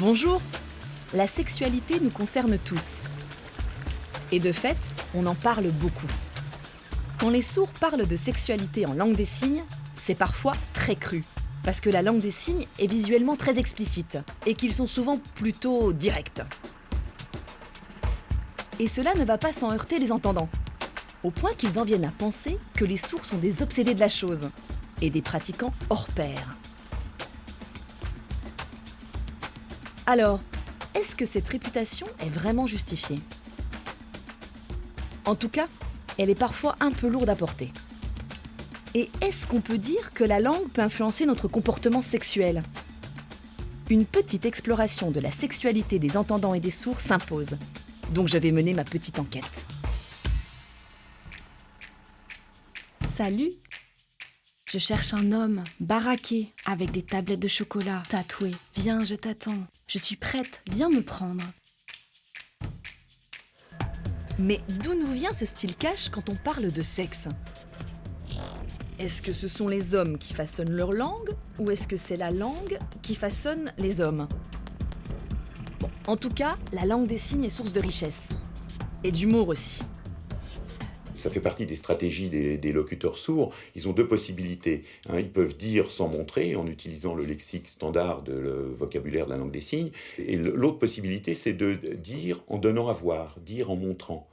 Bonjour! La sexualité nous concerne tous. Et de fait, on en parle beaucoup. Quand les sourds parlent de sexualité en langue des signes, c'est parfois très cru. Parce que la langue des signes est visuellement très explicite et qu'ils sont souvent plutôt directs. Et cela ne va pas sans heurter les entendants, au point qu'ils en viennent à penser que les sourds sont des obsédés de la chose et des pratiquants hors pair. Alors, est-ce que cette réputation est vraiment justifiée? En tout cas, elle est parfois un peu lourde à porter. Et est-ce qu'on peut dire que la langue peut influencer notre comportement sexuel? Une petite exploration de la sexualité des entendants et des sourds s'impose. Donc je vais mener ma petite enquête. Salut! Je cherche un homme, baraqué, avec des tablettes de chocolat, tatoué. Viens, je t'attends. Je suis prête, viens me prendre. Mais d'où nous vient ce style cash quand on parle de sexe? Est-ce que ce sont les hommes qui façonnent leur langue ou est-ce que c'est la langue qui façonne les hommes? Bon, en tout cas, la langue des signes est source de richesse. Et d'humour aussi. Ça fait partie des stratégies des locuteurs sourds. Ils ont deux possibilités. Ils peuvent dire sans montrer, en utilisant le lexique standard, le vocabulaire de la langue des signes. Et l'autre possibilité, c'est de dire en donnant à voir, dire en montrant.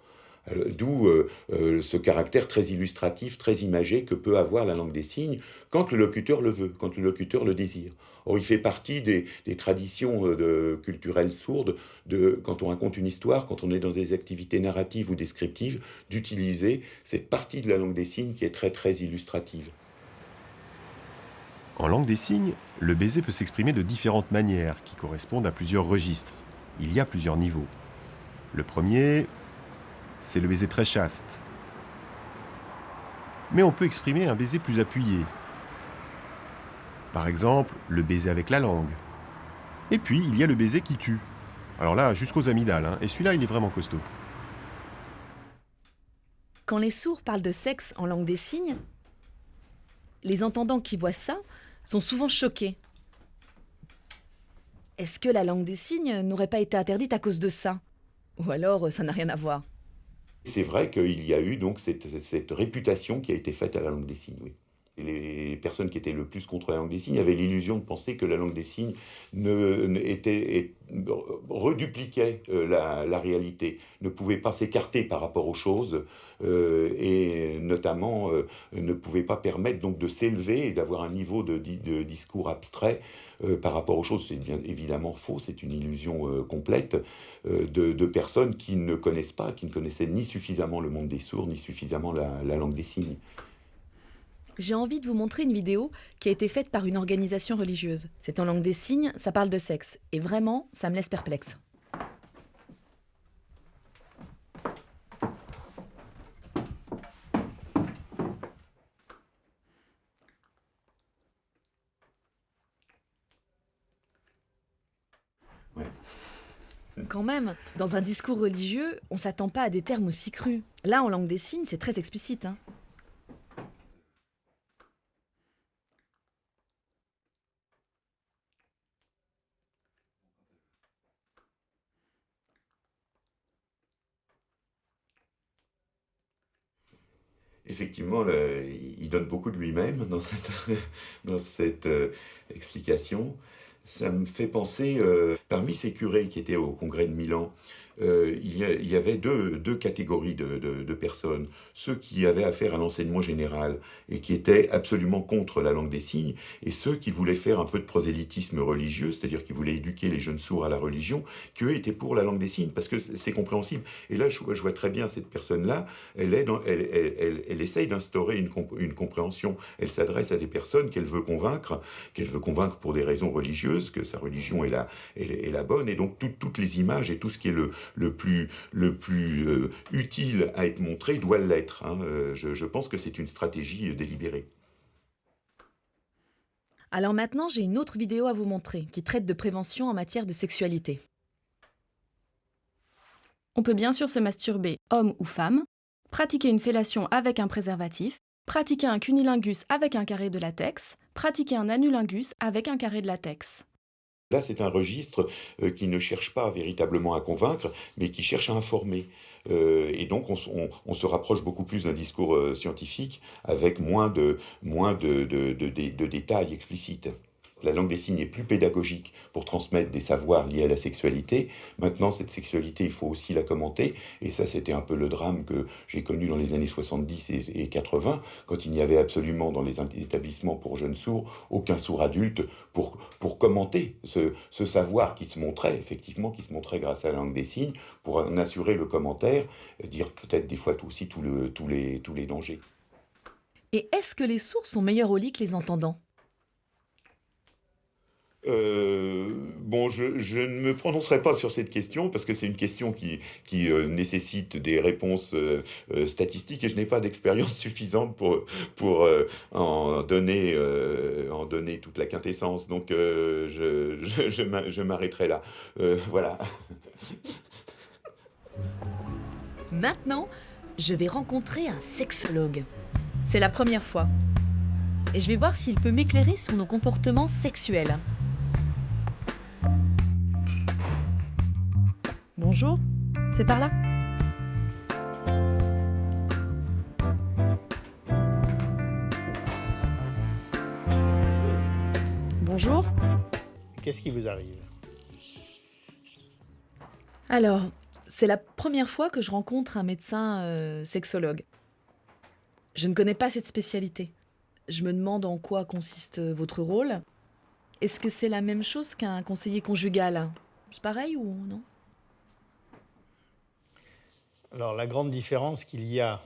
D'où ce caractère très illustratif, très imagé que peut avoir la langue des signes quand le locuteur le veut, quand le locuteur le désire. Or, il fait partie des traditions culturelles sourdes, quand on raconte une histoire, quand on est dans des activités narratives ou descriptives, d'utiliser cette partie de la langue des signes qui est très très illustrative. En langue des signes, le baiser peut s'exprimer de différentes manières qui correspondent à plusieurs registres. Il y a plusieurs niveaux. Le premier, c'est le baiser très chaste. Mais on peut exprimer un baiser plus appuyé. Par exemple, le baiser avec la langue. Et puis, il y a le baiser qui tue. Alors là, jusqu'aux amygdales, et celui-là, il est vraiment costaud. Quand les sourds parlent de sexe en langue des signes, les entendants qui voient ça sont souvent choqués. Est-ce que la langue des signes n'aurait pas été interdite à cause de ça? Ou alors, ça n'a rien à voir? C'est vrai qu'il y a eu donc cette réputation qui a été faite à la langue des signes, oui. Et les personnes qui étaient le plus contre la langue des signes avaient l'illusion de penser que la langue des signes redupliquait la réalité, ne pouvait pas s'écarter par rapport aux choses et notamment ne pouvait pas permettre donc de s'élever et d'avoir un niveau de discours abstrait par rapport aux choses. C'est bien évidemment faux, c'est une illusion complète de personnes qui ne connaissent pas, qui ne connaissaient ni suffisamment le monde des sourds, ni suffisamment la langue des signes. J'ai envie de vous montrer une vidéo qui a été faite par une organisation religieuse. C'est en langue des signes, ça parle de sexe. Et vraiment, ça me laisse perplexe. Ouais. Quand même, dans un discours religieux, on s'attend pas à des termes aussi crus. Là, en langue des signes, c'est très explicite, Effectivement, il donne beaucoup de lui-même dans cette explication. Ça me fait penser, parmi ces curés qui étaient au congrès de Milan, il y avait deux catégories de personnes. Ceux qui avaient affaire à l'enseignement général et qui étaient absolument contre la langue des signes, et ceux qui voulaient faire un peu de prosélytisme religieux, c'est-à-dire qui voulaient éduquer les jeunes sourds à la religion, qui eux étaient pour la langue des signes, parce que c'est compréhensible. Et là, je vois très bien cette personne-là, elle essaye d'instaurer une compréhension. Elle s'adresse à des personnes qu'elle veut convaincre pour des raisons religieuses, que sa religion est la bonne, et donc toutes les images et tout ce qui est le plus utile à être montré doit l'être. Je pense que c'est une stratégie délibérée. Alors maintenant, j'ai une autre vidéo à vous montrer qui traite de prévention en matière de sexualité. On peut bien sûr se masturber, homme ou femme, pratiquer une fellation avec un préservatif, pratiquer un cunnilingus avec un carré de latex, pratiquer un anulingus avec un carré de latex. Là, c'est un registre qui ne cherche pas véritablement à convaincre, mais qui cherche à informer. Et donc, on se rapproche beaucoup plus d'un discours scientifique avec moins de détails explicites. La langue des signes est plus pédagogique pour transmettre des savoirs liés à la sexualité. Maintenant, cette sexualité, il faut aussi la commenter. Et ça, c'était un peu le drame que j'ai connu dans les années 70 et 80, quand il n'y avait absolument dans les établissements pour jeunes sourds aucun sourd adulte pour commenter ce savoir qui se montrait, effectivement, qui se montrait grâce à la langue des signes, pour en assurer le commentaire, dire peut-être des fois aussi tous les dangers. Et est-ce que les sourds sont meilleurs au lit que les entendants ? Bon, je ne me prononcerai pas sur cette question parce que c'est une question qui nécessite des réponses statistiques et je n'ai pas d'expérience suffisante pour en donner toute la quintessence. Donc, je m'arrêterai là. Voilà. Maintenant, je vais rencontrer un sexologue. C'est la première fois. Et je vais voir s'il peut m'éclairer sur nos comportements sexuels. Bonjour, c'est par là ? Bonjour. Qu'est-ce qui vous arrive ? Alors, c'est la première fois que je rencontre un médecin sexologue. Je ne connais pas cette spécialité. Je me demande en quoi consiste votre rôle. Est-ce que c'est la même chose qu'un conseiller conjugal ? C'est pareil ou non ? Alors, la grande différence qu'il y a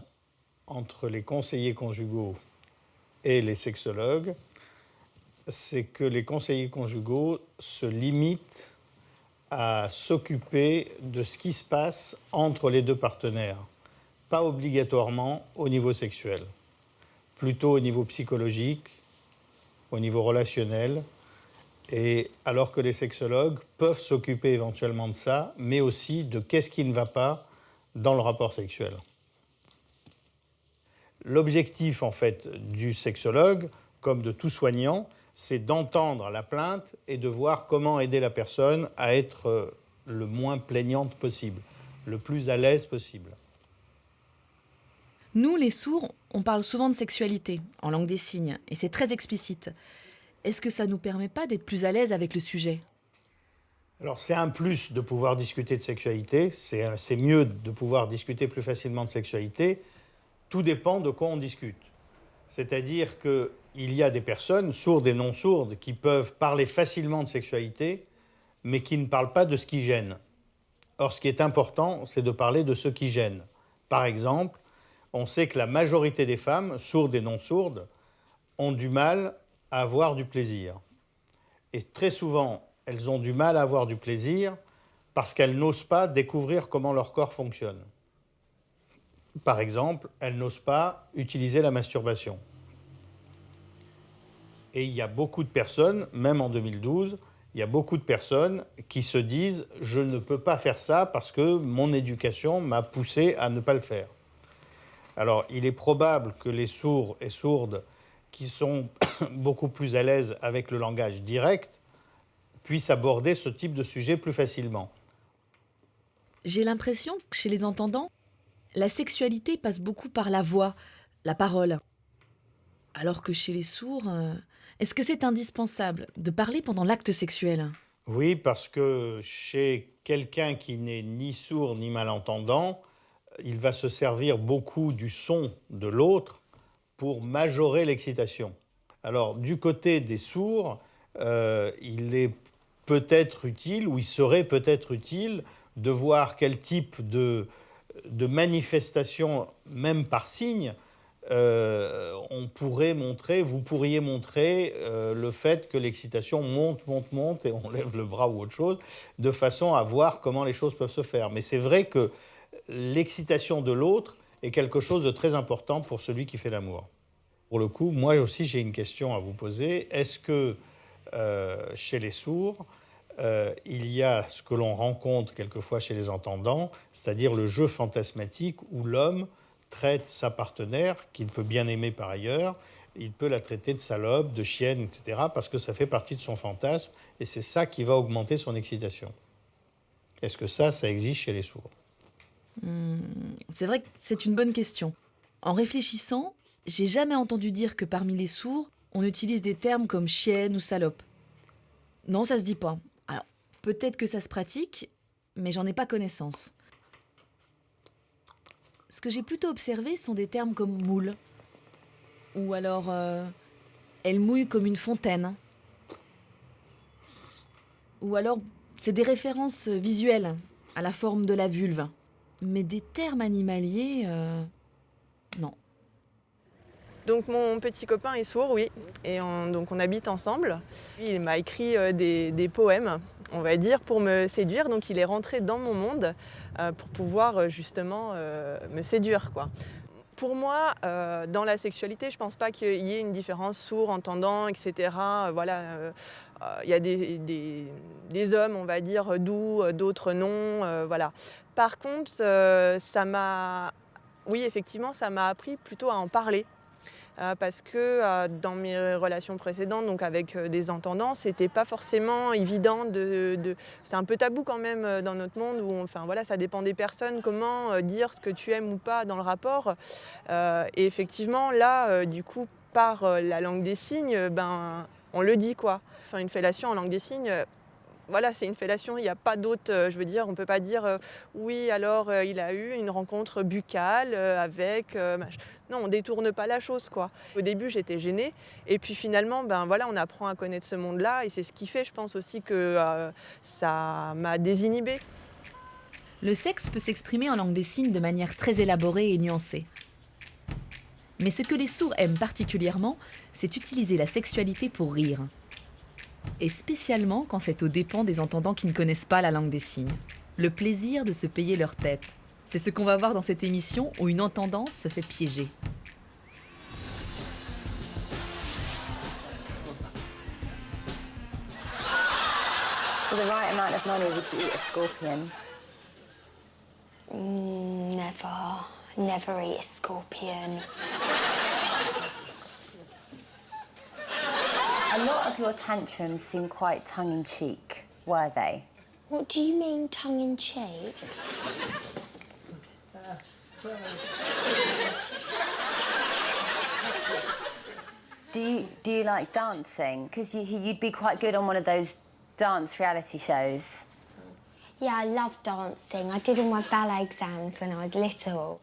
entre les conseillers conjugaux et les sexologues, c'est que les conseillers conjugaux se limitent à s'occuper de ce qui se passe entre les deux partenaires, pas obligatoirement au niveau sexuel, plutôt au niveau psychologique, au niveau relationnel, et alors que les sexologues peuvent s'occuper éventuellement de ça, mais aussi de qu'est-ce qui ne va pas dans le rapport sexuel. L'objectif, en fait, du sexologue, comme de tout soignant, c'est d'entendre la plainte et de voir comment aider la personne à être le moins plaignante possible, le plus à l'aise possible. Nous, les sourds, on parle souvent de sexualité, en langue des signes, et c'est très explicite. Est-ce que ça ne nous permet pas d'être plus à l'aise avec le sujet ? Alors, c'est un plus de pouvoir discuter de sexualité, c'est mieux de pouvoir discuter plus facilement de sexualité. Tout dépend de quoi on discute. C'est-à-dire qu'il y a des personnes, sourdes et non sourdes, qui peuvent parler facilement de sexualité, mais qui ne parlent pas de ce qui gêne. Or, ce qui est important, c'est de parler de ce qui gêne. Par exemple, on sait que la majorité des femmes, sourdes et non sourdes, ont du mal à avoir du plaisir. Et très souvent, elles ont du mal à avoir du plaisir parce qu'elles n'osent pas découvrir comment leur corps fonctionne. Par exemple, elles n'osent pas utiliser la masturbation. Et il y a beaucoup de personnes, même en 2012, il y a beaucoup de personnes qui se disent « je ne peux pas faire ça parce que mon éducation m'a poussé à ne pas le faire ». Alors, il est probable que les sourds et sourdes qui sont beaucoup plus à l'aise avec le langage direct puissent aborder ce type de sujet plus facilement. J'ai l'impression que chez les entendants, la sexualité passe beaucoup par la voix, la parole. Alors que chez les sourds, est-ce que c'est indispensable de parler pendant l'acte sexuel ? Oui, parce que chez quelqu'un qui n'est ni sourd ni malentendant, il va se servir beaucoup du son de l'autre pour majorer l'excitation. Alors, du côté des sourds, il est peut-être utile, ou il serait peut-être utile, de voir quel type de manifestation, même par signe, on pourrait montrer, vous pourriez montrer le fait que l'excitation monte, et on lève le bras ou autre chose, de façon à voir comment les choses peuvent se faire. Mais c'est vrai que l'excitation de l'autre est quelque chose de très important pour celui qui fait l'amour. Pour le coup, moi aussi, j'ai une question à vous poser. Est-ce que chez les sourds, il y a ce que l'on rencontre quelquefois chez les entendants, c'est-à-dire le jeu fantasmatique où l'homme traite sa partenaire, qu'il peut bien aimer par ailleurs, il peut la traiter de salope, de chienne, etc., parce que ça fait partie de son fantasme, et c'est ça qui va augmenter son excitation. Est-ce que ça existe chez les sourds? C'est vrai que c'est une bonne question. En réfléchissant, j'ai jamais entendu dire que parmi les sourds, on utilise des termes comme chienne ou salope. Non, ça se dit pas. Alors, peut-être que ça se pratique, mais j'en ai pas connaissance. Ce que j'ai plutôt observé sont des termes comme moule. Ou alors, elle mouille comme une fontaine. Ou alors, c'est des références visuelles à la forme de la vulve. Mais des termes animaliers, non. Donc mon petit copain est sourd, oui, et donc on habite ensemble. Il m'a écrit des poèmes, on va dire, pour me séduire. Donc il est rentré dans mon monde pour pouvoir justement me séduire, quoi. Pour moi, dans la sexualité, je ne pense pas qu'il y ait une différence sourd, entendant, etc. Voilà, il y a des hommes, on va dire, doux, d'autres non. Voilà. Par contre, oui, effectivement, ça m'a appris plutôt à en parler. Parce que dans mes relations précédentes, donc avec des entendants, c'était pas forcément évident c'est un peu tabou quand même dans notre monde où ça dépend des personnes, comment dire ce que tu aimes ou pas dans le rapport. Et effectivement, là, du coup, par la langue des signes, on le dit, quoi. Enfin, une fellation en langue des signes, voilà, c'est une fellation, il n'y a pas d'autre, je veux dire, on ne peut pas dire oui, alors il a eu une rencontre buccale avec... Non, on ne détourne pas la chose, quoi. Au début, j'étais gênée, et puis finalement, on apprend à connaître ce monde-là, et c'est ce qui fait, je pense aussi, que ça m'a désinhibée. Le sexe peut s'exprimer en langue des signes de manière très élaborée et nuancée. Mais ce que les sourds aiment particulièrement, c'est utiliser la sexualité pour rire. Et spécialement quand c'est aux dépens des entendants qui ne connaissent pas la langue des signes. Le plaisir de se payer leur tête. C'est ce qu'on va voir dans cette émission où une entendante se fait piéger. For the right amount of money, would you eat a scorpion? Never eat a scorpion. A lot of your tantrums seem quite tongue-in-cheek, were they? What do you mean tongue-in-cheek? Do you like dancing? Because you'd be quite good on one of those dance reality shows. Yeah, I love dancing. I did all my ballet exams when I was little.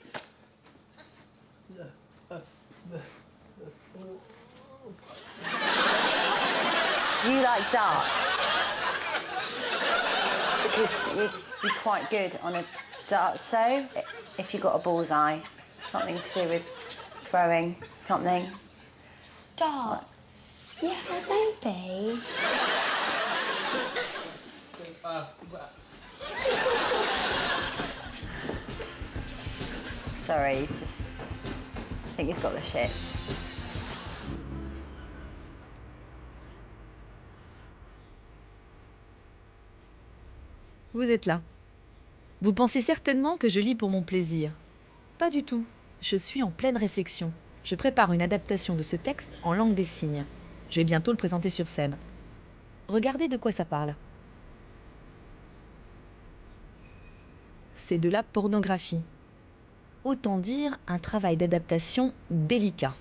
You like darts? Because you'd be quite good on a dart show if you got a bullseye. Something to do with throwing something. Darts? Yeah, maybe. Sorry, I think he's got the shits. Vous êtes là. Vous pensez certainement que je lis pour mon plaisir. Pas du tout. Je suis en pleine réflexion. Je prépare une adaptation de ce texte en langue des signes. Je vais bientôt le présenter sur scène. Regardez de quoi ça parle. C'est de la pornographie. Autant dire un travail d'adaptation délicat.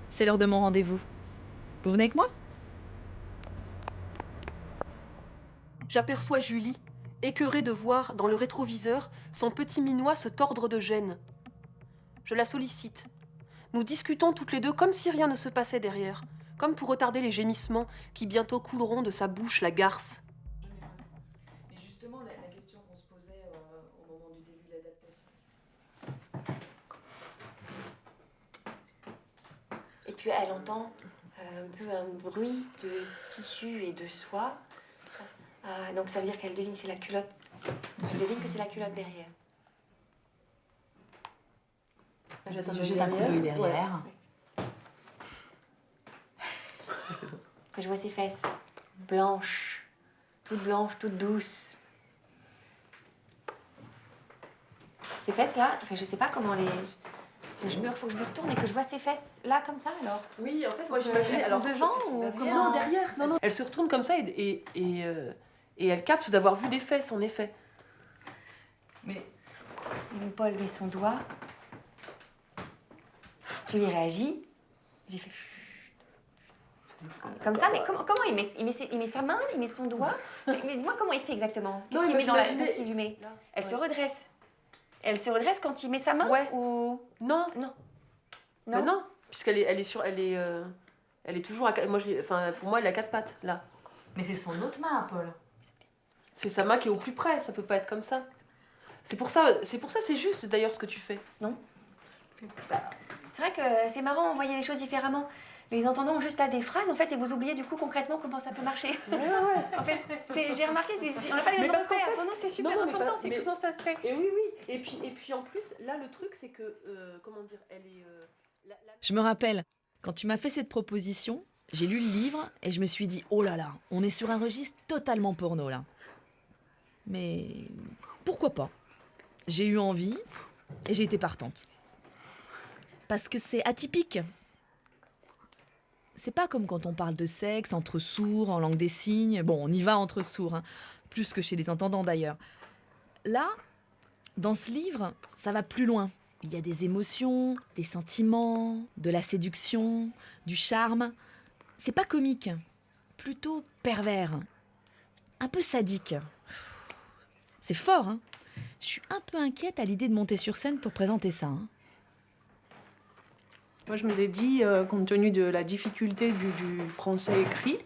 C'est l'heure de mon rendez-vous. Vous venez avec moi ? J'aperçois Julie, écœurée de voir, dans le rétroviseur, son petit minois se tordre de gêne. Je la sollicite. Nous discutons toutes les deux comme si rien ne se passait derrière, comme pour retarder les gémissements qui bientôt couleront de sa bouche la garce. Mais justement, la question qu'on se posait au moment du début de l'adaptation. Et puis elle entend un peu un bruit de tissu et de soie. Donc ça veut dire qu'elle devine que c'est la culotte. Elle devine que c'est la culotte derrière. Je jette un coup d'œil derrière. Voilà. Je vois ses fesses, blanches, toutes douces. Ces fesses-là, enfin, je sais pas comment les... Faut que je me retourne et que je vois ces fesses là comme ça alors. Oui, en fait, moi j'imaginais. Elles sont devant ou comment? Non, derrière. Non. Elle se retourne comme ça et elle capte d'avoir vu des fesses, en effet. Mais Paul met son doigt. Je lui réagis. Je lui fais comme ça, mais comment il met sa main, il met son doigt. Mais dis-moi comment il fait exactement. Qu'est-ce qu'il met qu'est-ce qu'il lui met? Elle se redresse. Elle se redresse quand il met sa main ou Non. Non. Non, puisqu'elle est toujours à pour moi elle a 4 pattes là. Mais c'est son autre main, Paul. C'est sa main qui est au plus près, ça peut pas être comme ça. C'est pour ça c'est juste d'ailleurs ce que tu fais. Non. C'est vrai que c'est marrant, on voyait les choses différemment. Les entendons juste à des phrases en fait et vous oubliez du coup concrètement comment ça peut marcher. Ouais. En fait, j'ai remarqué, on n'a pas les mêmes repères. Pour nous c'est super important, c'est comment ça se fait. Et oui. Et puis en plus là le truc c'est que comment dire, elle est Je me rappelle, quand tu m'as fait cette proposition, j'ai lu le livre et je me suis dit « Oh là là, on est sur un registre totalement porno là ». Mais pourquoi pas? J'ai eu envie et j'ai été partante. Parce que c'est atypique. C'est pas comme quand on parle de sexe entre sourds, en langue des signes. Bon, on y va entre sourds, hein, plus que chez les entendants d'ailleurs. Là, dans ce livre, ça va plus loin. Il y a des émotions, des sentiments, de la séduction, du charme. C'est pas comique, plutôt pervers, un peu sadique. C'est fort, hein. Je suis un peu inquiète à l'idée de monter sur scène pour présenter ça, hein. Moi, je me suis dit, compte tenu de la difficulté du français écrit,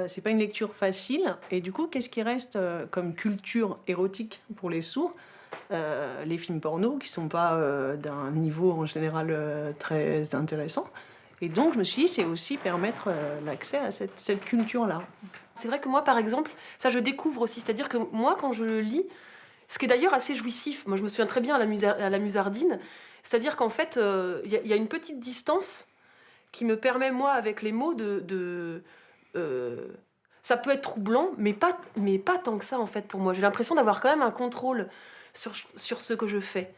c'est pas une lecture facile. Et du coup, qu'est-ce qui reste comme culture érotique pour les sourds? Les films porno, qui sont pas d'un niveau en général très intéressant. Et donc, je me suis dit, c'est aussi permettre l'accès à cette culture-là. C'est vrai que moi, par exemple, ça je découvre aussi. C'est-à-dire que moi, quand je le lis, ce qui est d'ailleurs assez jouissif, moi je me souviens très bien à la Musardine, c'est-à-dire qu'en fait, y a une petite distance qui me permet, moi, avec les mots, ça peut être troublant, mais pas tant que ça, en fait, pour moi. J'ai l'impression d'avoir quand même un contrôle sur ce que je fais.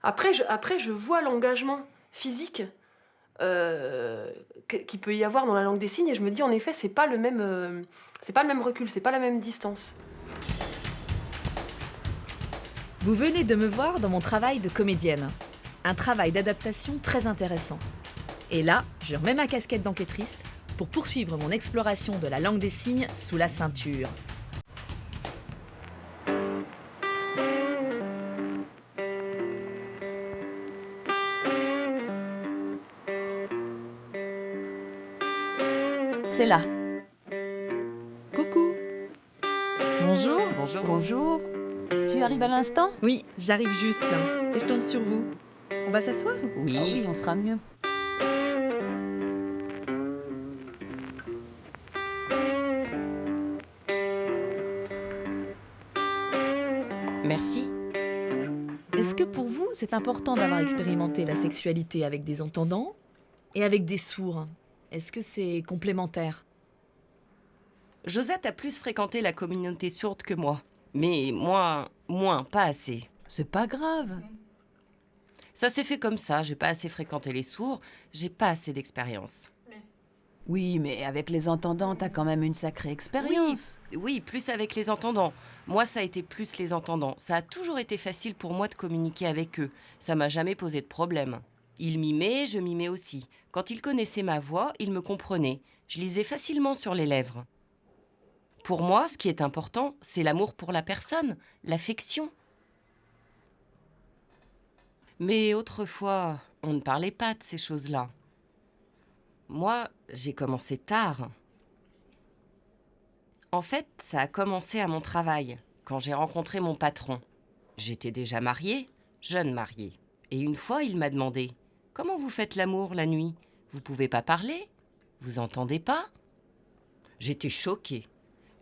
Après, je vois l'engagement physique qu'il peut y avoir dans la langue des signes, et je me dis, en effet, c'est pas le même recul, c'est pas la même distance. Vous venez de me voir dans mon travail de comédienne. Un travail d'adaptation très intéressant. Et là, je remets ma casquette d'enquêtrice pour poursuivre mon exploration de la langue des signes sous la ceinture. C'est là. Coucou. Bonjour. Bonjour. Bonjour. Tu arrives à l'instant? Oui, j'arrive juste là. Et je tombe sur vous. On va s'asseoir? Oui. Ah oui, on sera mieux. Merci. Est-ce que pour vous, c'est important d'avoir expérimenté la sexualité avec des entendants et avec des sourds? Est-ce que c'est complémentaire? Josette a plus fréquenté la communauté sourde que moi. Mais moi, moins, pas assez. C'est pas grave. Ça s'est fait comme ça, j'ai pas assez fréquenté les sourds, j'ai pas assez d'expérience. Oui, mais avec les entendants, t'as quand même une sacrée expérience. Oui, plus avec les entendants. Moi, ça a été plus les entendants. Ça a toujours été facile pour moi de communiquer avec eux. Ça m'a jamais posé de problème. Ils mimaient, je mimais aussi. Quand ils connaissaient ma voix, ils me comprenaient. Je lisais facilement sur les lèvres. Pour moi, ce qui est important, c'est l'amour pour la personne, l'affection. Mais autrefois, on ne parlait pas de ces choses-là. Moi, j'ai commencé tard. En fait, ça a commencé à mon travail, quand j'ai rencontré mon patron. J'étais déjà mariée, jeune mariée. Et une fois, il m'a demandé « Comment vous faites l'amour la nuit? Vous pouvez pas parler? Vous entendez pas ?» J'étais choquée.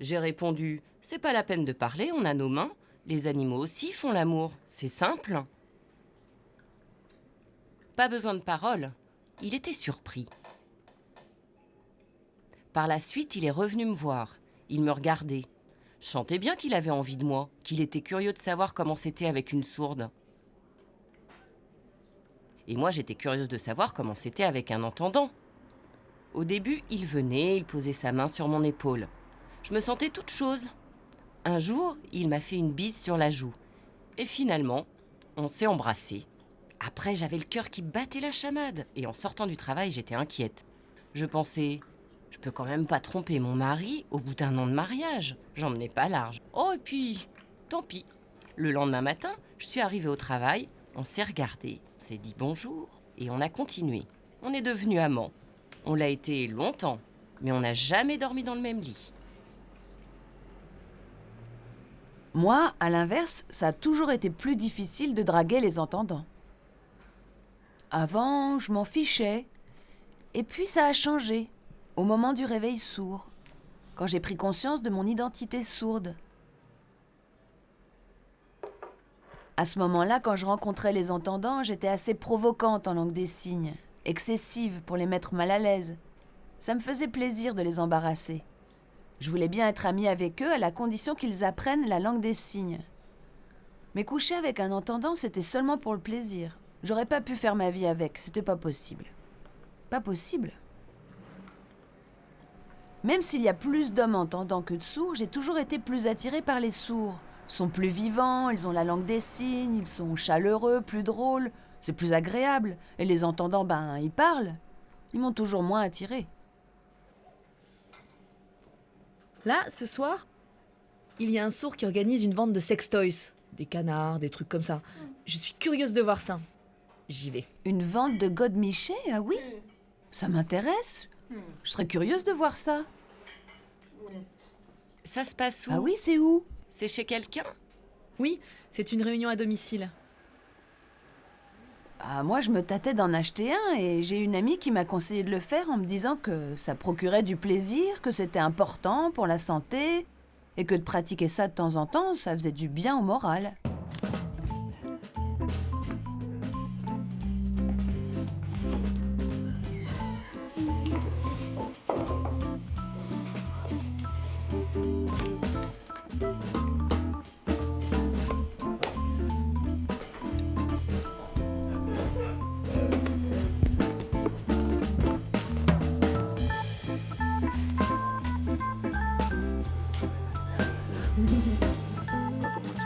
J'ai répondu « C'est pas la peine de parler, on a nos mains. Les animaux aussi font l'amour, c'est simple. » Pas besoin de paroles. Il était surpris. Par la suite, il est revenu me voir. Il me regardait. Je sentais bien qu'il avait envie de moi, qu'il était curieux de savoir comment c'était avec une sourde. Et moi, j'étais curieuse de savoir comment c'était avec un entendant. Au début, il venait, il posait sa main sur mon épaule. Je me sentais toute chose. Un jour, il m'a fait une bise sur la joue. Et finalement, on s'est embrassés. Après, j'avais le cœur qui battait la chamade. Et en sortant du travail, j'étais inquiète. Je pensais, je peux quand même pas tromper mon mari au bout d'un an de mariage. J'en menais pas large. Oh, et puis, tant pis. Le lendemain matin, je suis arrivée au travail, on s'est regardé, on s'est dit bonjour et on a continué. On est devenus amants. On l'a été longtemps, mais on n'a jamais dormi dans le même lit. Moi, à l'inverse, ça a toujours été plus difficile de draguer les entendants. Avant, je m'en fichais. Et puis ça a changé, au moment du réveil sourd, quand j'ai pris conscience de mon identité sourde. À ce moment-là, quand je rencontrais les entendants, j'étais assez provocante en langue des signes, excessive pour les mettre mal à l'aise. Ça me faisait plaisir de les embarrasser. Je voulais bien être amie avec eux à la condition qu'ils apprennent la langue des signes. Mais coucher avec un entendant, c'était seulement pour le plaisir. J'aurais pas pu faire ma vie avec, c'était pas possible. Pas possible. Même s'il y a plus d'hommes entendants que de sourds, j'ai toujours été plus attirée par les sourds. Ils sont plus vivants, ils ont la langue des signes, ils sont chaleureux, plus drôles, c'est plus agréable. Et les entendants, ils parlent. Ils m'ont toujours moins attirée. Là, ce soir, il y a un sourd qui organise une vente de sex-toys. Des canards, des trucs comme ça. Je suis curieuse de voir ça. J'y vais. Une vente de godemichés, ah oui? Ça m'intéresse. Je serais curieuse de voir ça. Ça se passe où? Ah oui, c'est où? C'est chez quelqu'un? Oui, c'est une réunion à domicile. Ah, moi, je me tâtais d'en acheter un et j'ai une amie qui m'a conseillé de le faire en me disant que ça procurait du plaisir, que c'était important pour la santé et que de pratiquer ça de temps en temps, ça faisait du bien au moral.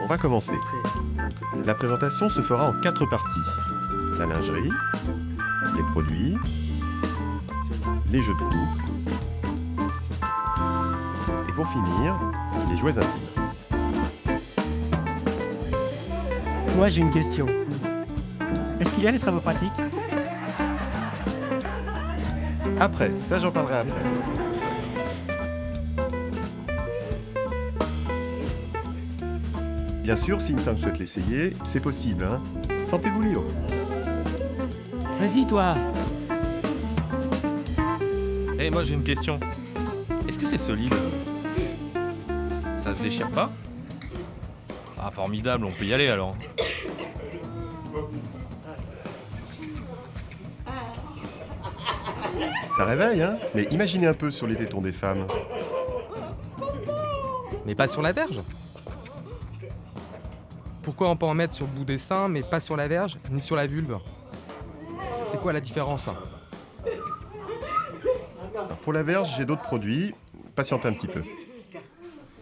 On va commencer. La présentation se fera en 4 parties. La lingerie, les produits, les jeux de couple, et pour finir, les jouets intimes. Moi, j'ai une question. Est-ce qu'il y a des travaux pratiques? Après, ça j'en parlerai après. Bien sûr, si une femme souhaite l'essayer, c'est possible, hein. Sentez-vous libre. Vas-y, toi. Eh, moi j'ai une question. Est-ce que c'est solide? Ça se déchire pas? Ah, formidable, on peut y aller alors. Ça réveille, hein. Mais imaginez un peu sur les tétons des femmes. Mais pas sur la verge? Pourquoi on peut en mettre sur le bout des seins, mais pas sur la verge, ni sur la vulve? C'est quoi la différence? Alors, pour la verge, j'ai d'autres produits. Patientez un petit peu.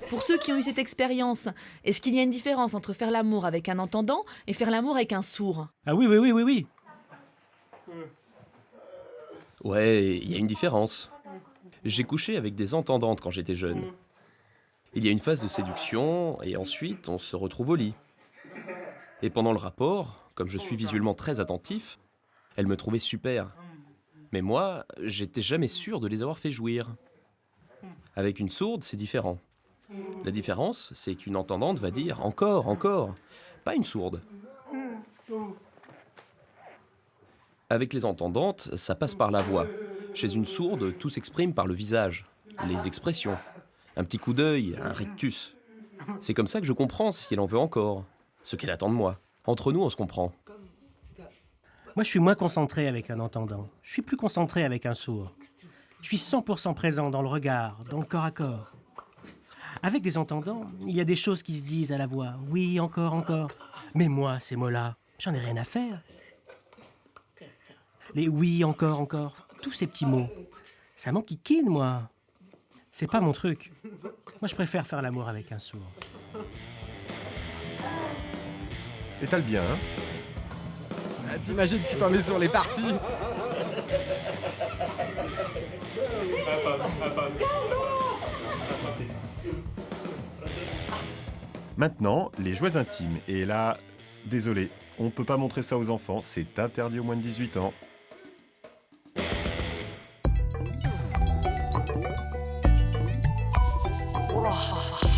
Pour ceux qui ont eu cette expérience, est-ce qu'il y a une différence entre faire l'amour avec un entendant et faire l'amour avec un sourd? Ah oui. Ouais, il y a une différence. J'ai couché avec des entendantes quand j'étais jeune. Il y a une phase de séduction, et ensuite on se retrouve au lit. Et pendant le rapport, comme je suis visuellement très attentif, elles me trouvaient super. Mais moi, j'étais jamais sûr de les avoir fait jouir. Avec une sourde, c'est différent. La différence, c'est qu'une entendante va dire « encore, encore », pas une sourde. Avec les entendantes, ça passe par la voix. Chez une sourde, tout s'exprime par le visage, les expressions. Un petit coup d'œil, un rictus. C'est comme ça que je comprends si elle en veut encore, ce qu'elle attend de moi. Entre nous, on se comprend. Moi, je suis moins concentré avec un entendant. Je suis plus concentré avec un sourd. Je suis 100% présent dans le regard, dans le corps à corps. Avec des entendants, il y a des choses qui se disent à la voix. Oui, encore, encore. Mais moi, ces mots-là, j'en ai rien à faire. Les oui, encore. Tous ces petits mots. Ça m'enquiquine, moi. C'est pas mon truc. Moi, je préfère faire l'amour avec un sourd. Étale bien, hein? Ah, t'imagines si t'en mets sur les parties? Maintenant, les jouets intimes. Et là, désolé, on peut pas montrer ça aux enfants, c'est interdit aux moins de 18 ans. Wow.